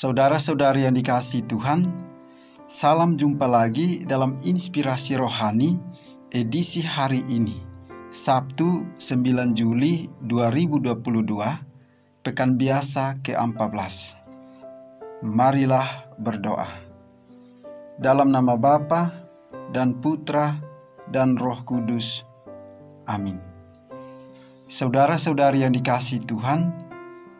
Saudara-saudari yang dikasihi Tuhan, salam jumpa lagi dalam Inspirasi Rohani edisi hari ini, Sabtu 9 Juli 2022, Pekan Biasa ke-14. Marilah berdoa. Dalam nama Bapa dan Putra dan Roh Kudus. Amin. Saudara-saudari yang dikasihi Tuhan,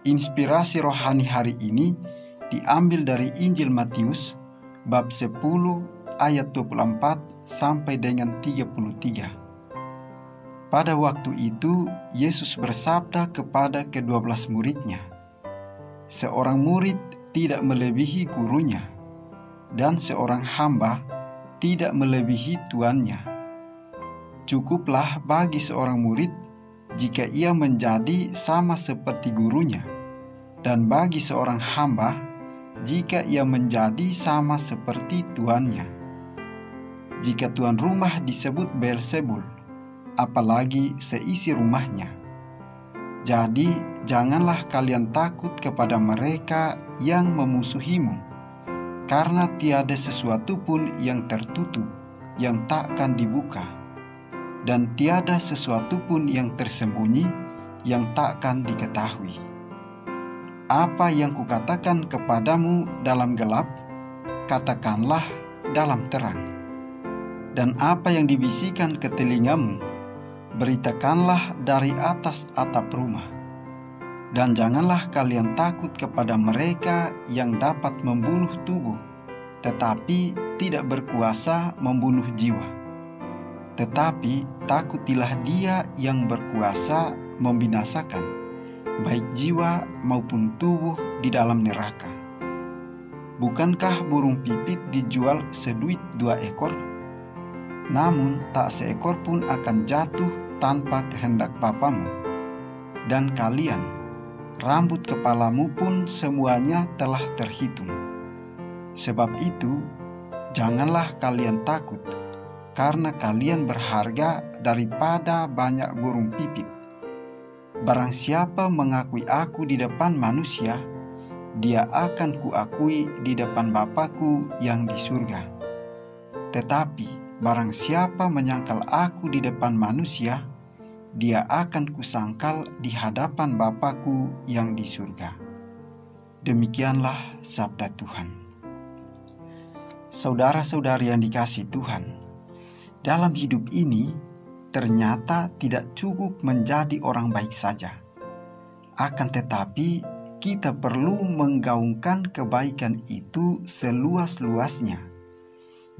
Inspirasi Rohani hari ini diambil dari Injil Matius bab 10 ayat 24 sampai dengan 33. Pada waktu itu Yesus bersabda kepada ke-12 muridnya, "Seorang murid tidak melebihi gurunya, dan seorang hamba tidak melebihi tuannya. Cukuplah bagi seorang murid jika ia menjadi sama seperti gurunya, dan bagi seorang hamba jika ia menjadi sama seperti tuannya. Jika tuan rumah disebut Beelzebul, apalagi seisi rumahnya. Jadi janganlah kalian takut kepada mereka yang memusuhimu, karena tiada sesuatu pun yang tertutup yang takkan dibuka, dan tiada sesuatu pun yang tersembunyi yang takkan diketahui. Apa yang kukatakan kepadamu dalam gelap, katakanlah dalam terang. Dan apa yang dibisikkan ke telingamu, beritakanlah dari atas atap rumah. Dan janganlah kalian takut kepada mereka yang dapat membunuh tubuh, tetapi tidak berkuasa membunuh jiwa. Tetapi takutilah Dia yang berkuasa membinasakan baik jiwa maupun tubuh di dalam neraka. Bukankah burung pipit dijual seduit 2 ekor? Namun tak seekor pun akan jatuh tanpa kehendak Bapamu. Dan kalian, rambut kepalamu pun semuanya telah terhitung. Sebab itu, janganlah kalian takut, karena kalian berharga daripada banyak burung pipit. Barang siapa mengakui aku di depan manusia, dia akan kuakui di depan Bapa-Ku yang di surga. Tetapi barang siapa menyangkal aku di depan manusia, dia akan kusangkal di hadapan Bapa-Ku yang di surga." Demikianlah sabda Tuhan. Saudara-saudari yang dikasihi Tuhan, dalam hidup ini ternyata tidak cukup menjadi orang baik saja. Akan tetapi kita perlu menggaungkan kebaikan itu seluas-luasnya.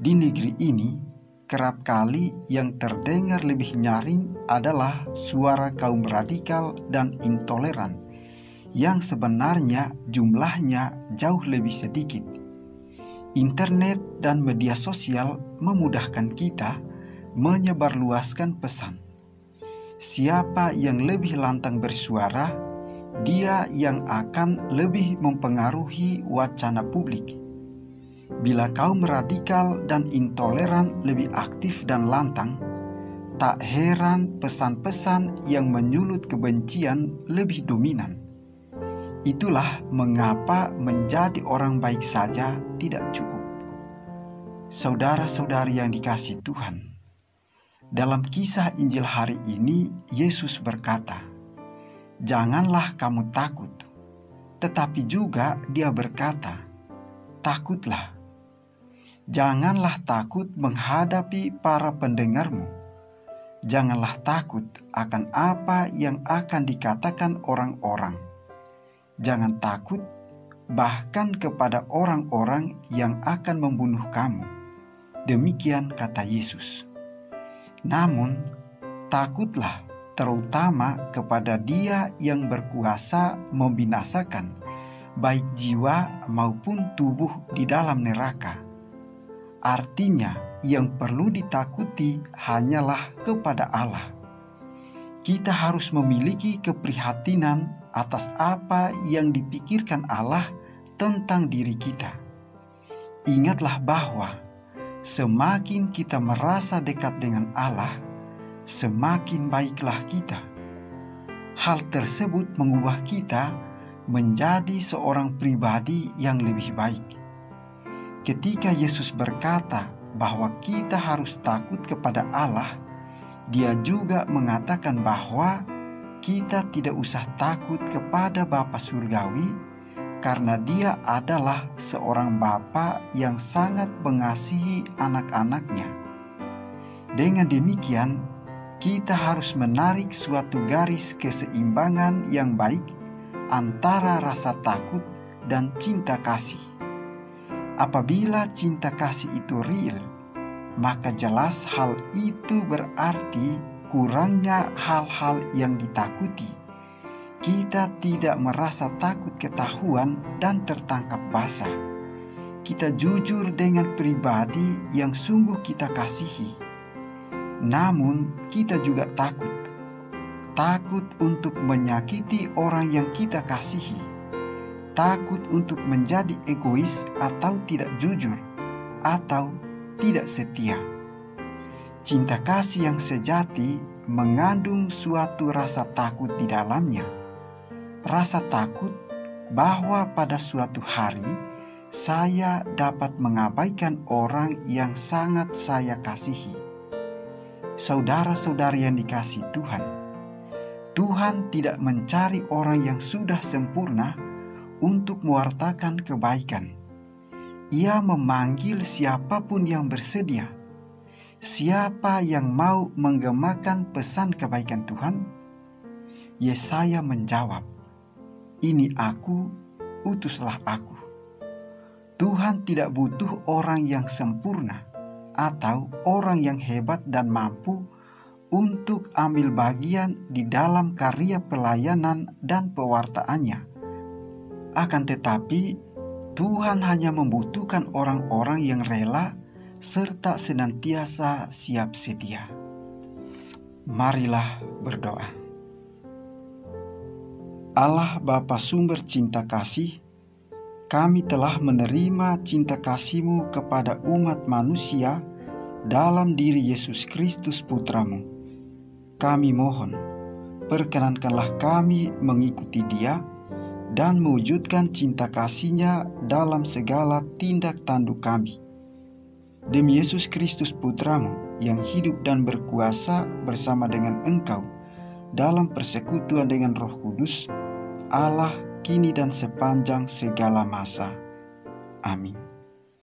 Di negeri ini, kerap kali yang terdengar lebih nyaring adalah suara kaum radikal dan intoleran, yang sebenarnya jumlahnya jauh lebih sedikit. Internet dan media sosial memudahkan kita menyebarluaskan pesan. Siapa yang lebih lantang bersuara, dia yang akan lebih mempengaruhi wacana publik. Bila kaum radikal dan intoleran lebih aktif dan lantang, tak heran pesan-pesan yang menyulut kebencian lebih dominan. Itulah mengapa menjadi orang baik saja tidak cukup. Saudara-saudari yang dikasihi Tuhan, dalam kisah Injil hari ini, Yesus berkata, "Janganlah kamu takut." Tetapi juga Dia berkata, "Takutlah." Janganlah takut menghadapi para pendengarmu. Janganlah takut akan apa yang akan dikatakan orang-orang. Jangan takut bahkan kepada orang-orang yang akan membunuh kamu. Demikian kata Yesus. Namun, takutlah terutama kepada Dia yang berkuasa membinasakan baik jiwa maupun tubuh di dalam neraka. Artinya, yang perlu ditakuti hanyalah kepada Allah. Kita harus memiliki keprihatinan atas apa yang dipikirkan Allah tentang diri kita. Ingatlah bahwa semakin kita merasa dekat dengan Allah, semakin baiklah kita. Hal tersebut mengubah kita menjadi seorang pribadi yang lebih baik. Ketika Yesus berkata bahwa kita harus takut kepada Allah, Dia juga mengatakan bahwa kita tidak usah takut kepada Bapa Surgawi karena Dia adalah seorang Bapa yang sangat mengasihi anak-anaknya. Dengan demikian, kita harus menarik suatu garis keseimbangan yang baik antara rasa takut dan cinta kasih. Apabila cinta kasih itu real, maka jelas hal itu berarti kurangnya hal-hal yang ditakuti. Kita tidak merasa takut ketahuan dan tertangkap basah. Kita jujur dengan pribadi yang sungguh kita kasihi. Namun kita juga takut untuk menyakiti orang yang kita kasihi, takut untuk menjadi egois atau tidak jujur, atau tidak setia. Cinta kasih yang sejati mengandung suatu rasa takut di dalamnya. Rasa takut bahwa pada suatu hari saya dapat mengabaikan orang yang sangat saya kasihi. Saudara-saudari yang dikasihi Tuhan, Tuhan tidak mencari orang yang sudah sempurna untuk mewartakan kebaikan. Ia memanggil siapapun yang bersedia. Siapa yang mau menggemakan pesan kebaikan Tuhan? Yesaya menjawab, "Ini aku, utuslah aku." Tuhan tidak butuh orang yang sempurna atau orang yang hebat dan mampu untuk ambil bagian di dalam karya pelayanan dan pewartaannya. Akan tetapi, Tuhan hanya membutuhkan orang-orang yang rela serta senantiasa siap sedia. Marilah berdoa. Allah Bapa sumber cinta kasih, kami telah menerima cinta kasih-Mu kepada umat manusia dalam diri Yesus Kristus Putra-Mu. Kami mohon, perkenankanlah kami mengikuti Dia dan mewujudkan cinta kasih-Nya dalam segala tindak tanduk kami. Demi Yesus Kristus Putra-Mu yang hidup dan berkuasa bersama dengan Engkau dalam persekutuan dengan Roh Kudus, Allah kini dan sepanjang segala masa. Amin.